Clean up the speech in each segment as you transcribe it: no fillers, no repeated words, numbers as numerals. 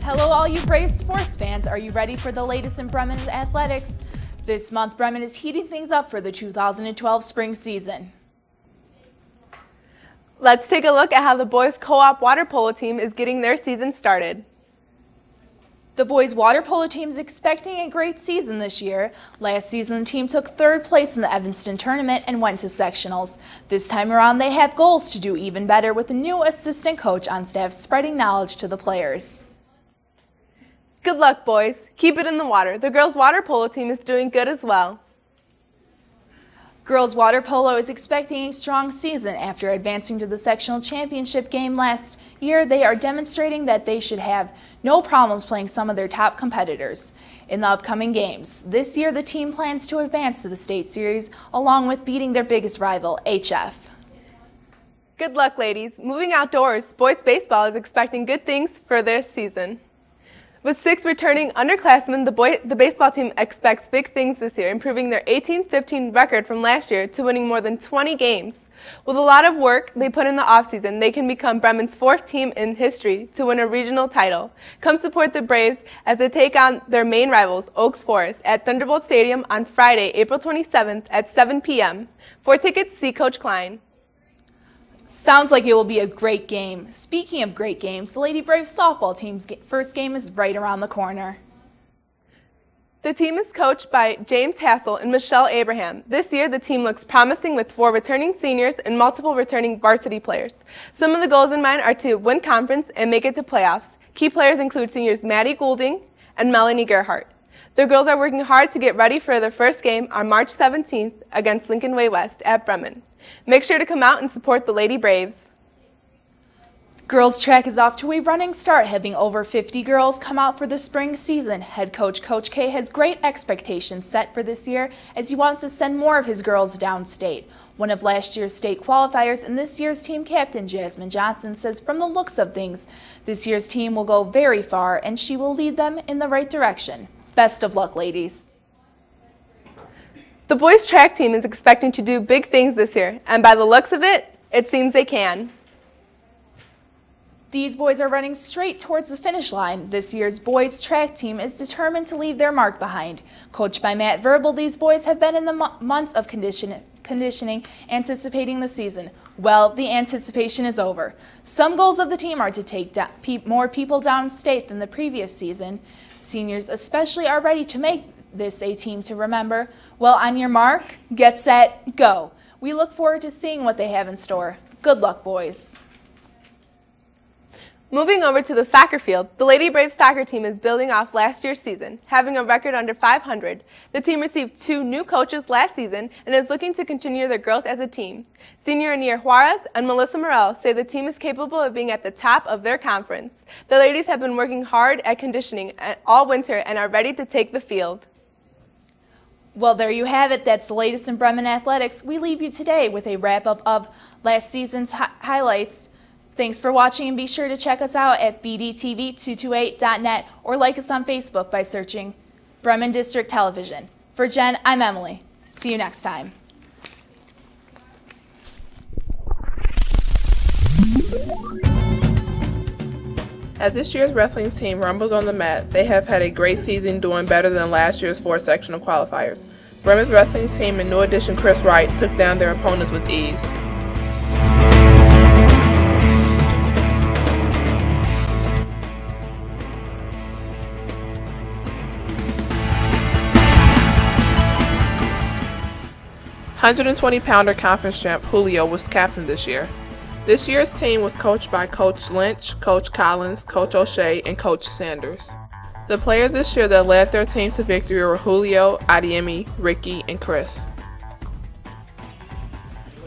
Hello all you Braves sports fans, are you ready for the latest in Bremen athletics? This month Bremen is heating things up for the 2012 spring season. Let's take a look at how the boys co-op water polo team is getting their season started. The boys water polo team is expecting a great season this year. Last season the team took third place in the Evanston tournament and went to sectionals. This time around they have goals to do even better with a new assistant coach on staff spreading knowledge to the players. Good luck, boys. Keep it in the water. The girls water polo team is doing good as well. Girls water polo is expecting a strong season. After advancing to the sectional championship game last year, they are demonstrating that they should have no problems playing some of their top competitors in the upcoming games. This year, the team plans to advance to the state series along with beating their biggest rival, HF. Good luck, ladies. Moving outdoors, boys baseball is expecting good things for this season. With 6 returning underclassmen, the baseball team expects big things this year, improving their 18-15 record from last year to winning more than 20 games. With a lot of work they put in the offseason, they can become Bremen's 4th team in history to win a regional title. Come support the Braves as they take on their main rivals, Oaks Forest, at Thunderbolt Stadium on Friday, April 27th at 7 p.m. For tickets, see Coach Klein. Sounds like it will be a great game. Speaking of great games, the Lady Braves softball team's first game is right around the corner. The team is coached by James Hassel and Michelle Abraham. This year, the team looks promising with 4 returning seniors and multiple returning varsity players. Some of the goals in mind are to win conference and make it to playoffs. Key players include seniors Maddie Goulding and Melanie Gerhardt. The girls are working hard to get ready for their first game on March 17th against Lincoln Way West at Bremen. Make sure to come out and support the Lady Braves. Girls track is off to a running start, having over 50 girls come out for the spring season. Head coach Coach K has great expectations set for this year as he wants to send more of his girls downstate. One of last year's state qualifiers and this year's team captain, Jasmine Johnson, says from the looks of things, this year's team will go very far and she will lead them in the right direction. Best of luck, ladies. The boys track team is expecting to do big things this year, and by the looks of it, it seems they can. These boys are running straight towards the finish line. This year's boys track team is determined to leave their mark behind. Coached by Matt Verbal, these boys have been in the months of conditioning, anticipating the season. Well, the anticipation is over. Some goals of the team are to take more people downstate than the previous season. Seniors especially are ready to make this a team to remember. Well, on your mark, get set, go. We look forward to seeing what they have in store. Good luck, boys. Moving over to the soccer field, the Lady Braves soccer team is building off last year's season, having a record under 500. The team received 2 new coaches last season and is looking to continue their growth as a team. Senior Anier Juarez and Melissa Morel say the team is capable of being at the top of their conference. The ladies have been working hard at conditioning all winter and are ready to take the field. Well, there you have it. That's the latest in Bremen athletics. We leave you today with a wrap-up of last season's highlights. Thanks for watching, and be sure to check us out at bdtv228.net or like us on Facebook by searching Bremen District Television. For Jen, I'm Emily. See you next time. As this year's wrestling team rumbles on the mat, they have had a great season, doing better than last year's 4 sectional qualifiers. Bremen's wrestling team and new addition Chris Wright took down their opponents with ease. "120-pounder conference champ Julio was captain this year. This year's team was coached by Coach Lynch, Coach Collins, Coach O'Shea, and Coach Sanders. The players this year that led their team to victory were Julio, Adiemi, Ricky, and Chris.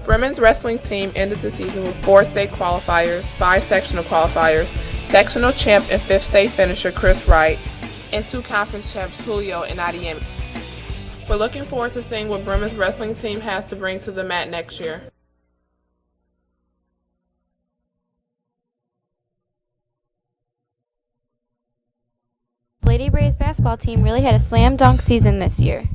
Bremen's wrestling team ended the season with 4 state qualifiers, 5 sectional qualifiers, sectional champ and 5th state finisher Chris Wright, and 2 conference champs Julio and Adiemi. We're looking forward to seeing what Bremen's wrestling team has to bring to the mat next year. Lady Braves basketball team really had a slam dunk season this year.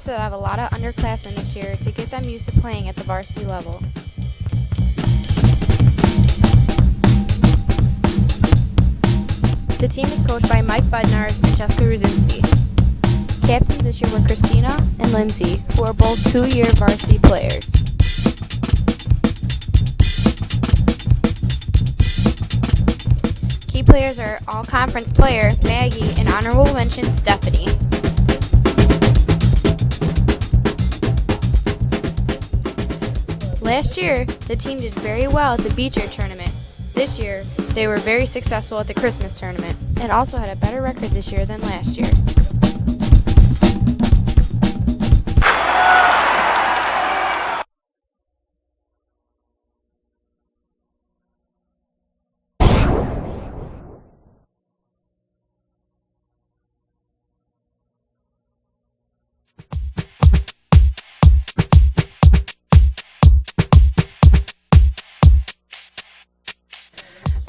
consisted of a lot of underclassmen this year to get them used to playing at the varsity level. The team is coached by Mike Bednarz and Jessica Ruzinski. Captains this year were Christina and Lindsay, who are both 2-year varsity players. Key players are all-conference player Maggie and honorable mention Stephanie. Last year, the team did very well at the Beecher tournament. This year, they were very successful at the Christmas tournament and also had a better record this year than last year.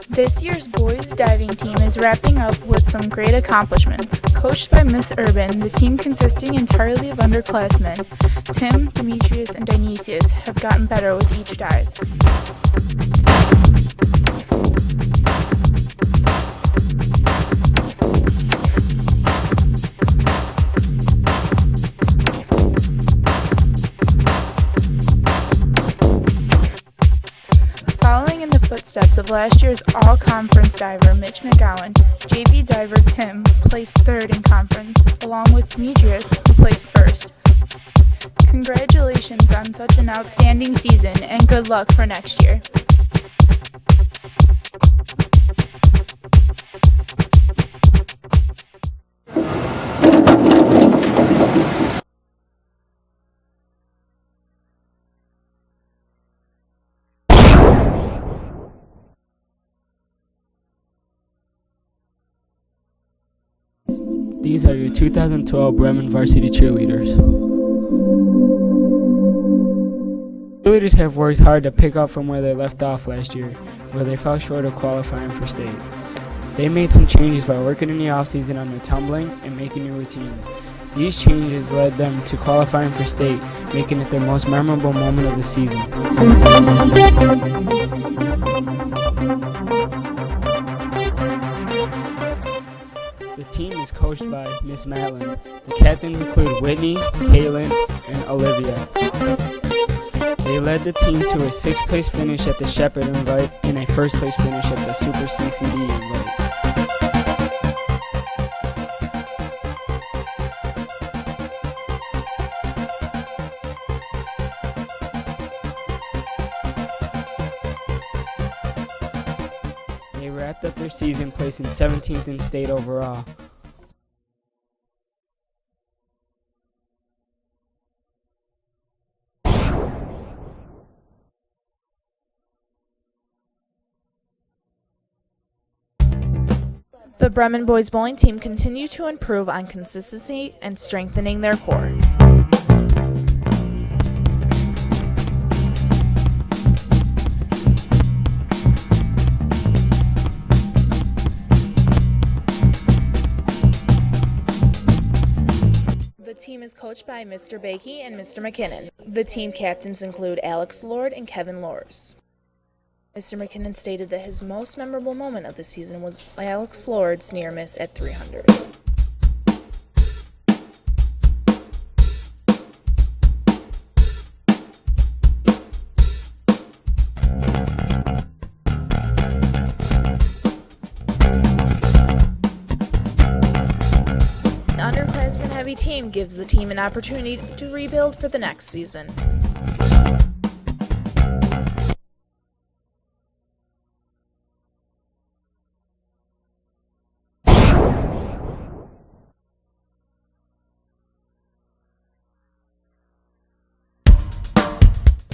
This year's boys diving team is wrapping up with some great accomplishments. Coached by Miss Urban, the team consisting entirely of underclassmen, Tim, Demetrius, and Dionysius have gotten better with each dive. Following in the footsteps of last year's all-conference diver Mitch McGowan, JV diver Tim placed third in conference, along with Demetrius, who placed first. Congratulations on such an outstanding season, and good luck for next year. These are your 2012 Bremen varsity cheerleaders. Cheerleaders have worked hard to pick up from where they left off last year, where they fell short of qualifying for state. They made some changes by working in the offseason on their tumbling and making new routines. These changes led them to qualifying for state, making it their most memorable moment of the season. The team is coached by Miss Madeline. The captains include Whitney, Kaylin, and Olivia. They led the team to a 6th place finish at the Shepherd Invite and a 1st place finish at the Super CCD Invite. They wrapped up their season placing 17th in state overall. The Bremen boys bowling team continue to improve on consistency and strengthening their core. The team is coached by Mr. Bakey and Mr. McKinnon. The team captains include Alex Lord and Kevin Lors. Mr. McKinnon stated that his most memorable moment of the season was Alex Lord's near miss at 300. An underclassmen heavy team gives the team an opportunity to rebuild for the next season.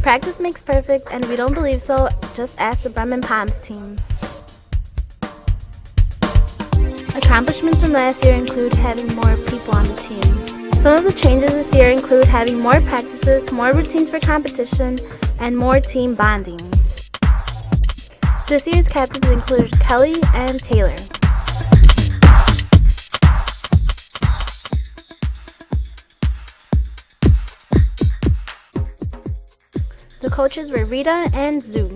Practice makes perfect, and if you don't believe so, just ask the Bremen Palms team. Accomplishments from last year include having more people on the team. Some of the changes this year include having more practices, more routines for competition, and more team bonding. This year's captains included Kelly and Taylor. coaches were Rita and Zoo.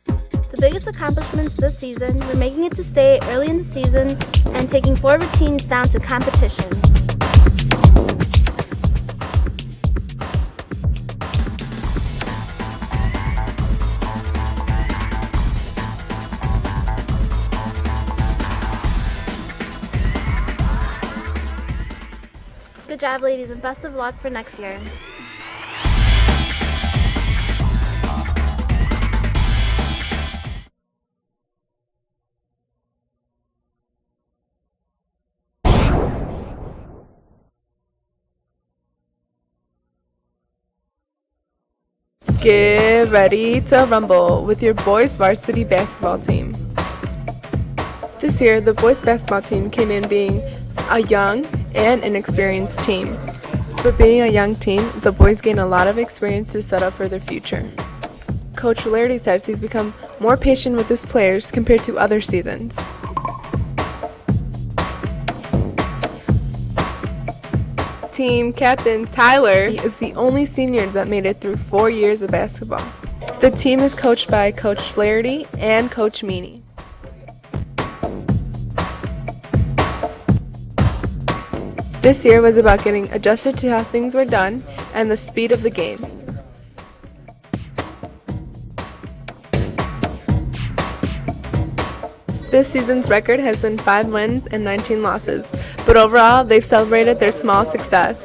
The biggest accomplishments this season were making it to state early in the season and taking forward teams down to competition. Good job, ladies, and best of luck for next year. Get ready to rumble with your boys varsity basketball team. This year, the boys basketball team came in being a young and inexperienced team. But being a young team, the boys gain a lot of experience to set up for their future. Coach Flaherty says he's become more patient with his players compared to other seasons. Team captain Tyler is the only senior that made it through 4 years of basketball. The team is coached by Coach Flaherty and Coach Meany. This year was about getting adjusted to how things were done and the speed of the game. This season's record has been 5 wins and 19 losses, but overall they've celebrated their small success.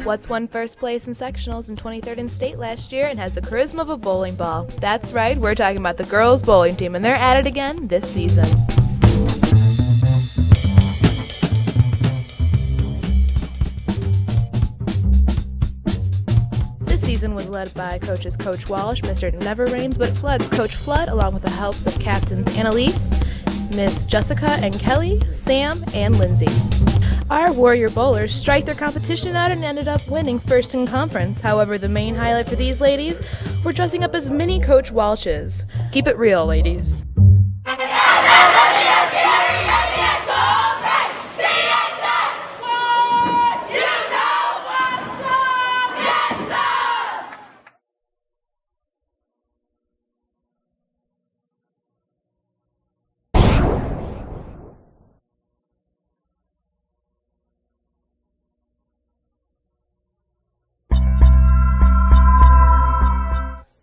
What's won first place in sectionals and 23rd in state last year and has the charisma of a bowling ball? That's right, we're talking about the girls bowling team, and they're at it again this season. This season was led by coaches Coach Walsh, Mr. Never Rains But Floods, Coach Flood, along with the helps of captains Annalise, Miss Jessica and Kelly, Sam, and Lindsay. Our Warrior Bowlers strike their competition out and ended up winning first in conference. However, the main highlight for these ladies were dressing up as mini Coach Walshes. Keep it real, ladies.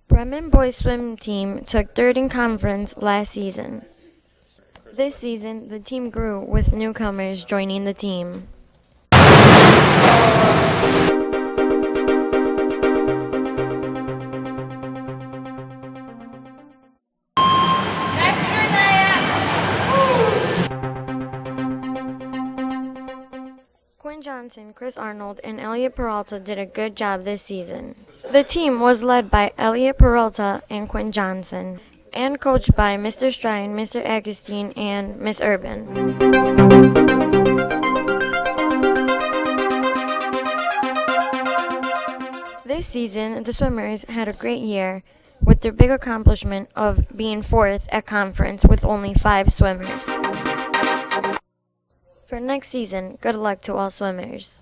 Bremen boys swim team took third in conference last season. This season, the team grew with newcomers joining the team. Quinn Johnson, Chris Arnold, and Elliot Peralta did a good job this season. The team was led by Elliot Peralta and Quinn Johnson, and coached by Mr. Strine, Mr. Agustin, and Miss Urban. This season, the swimmers had a great year with their big accomplishment of being fourth at conference with only 5 swimmers. For next season, good luck to all swimmers.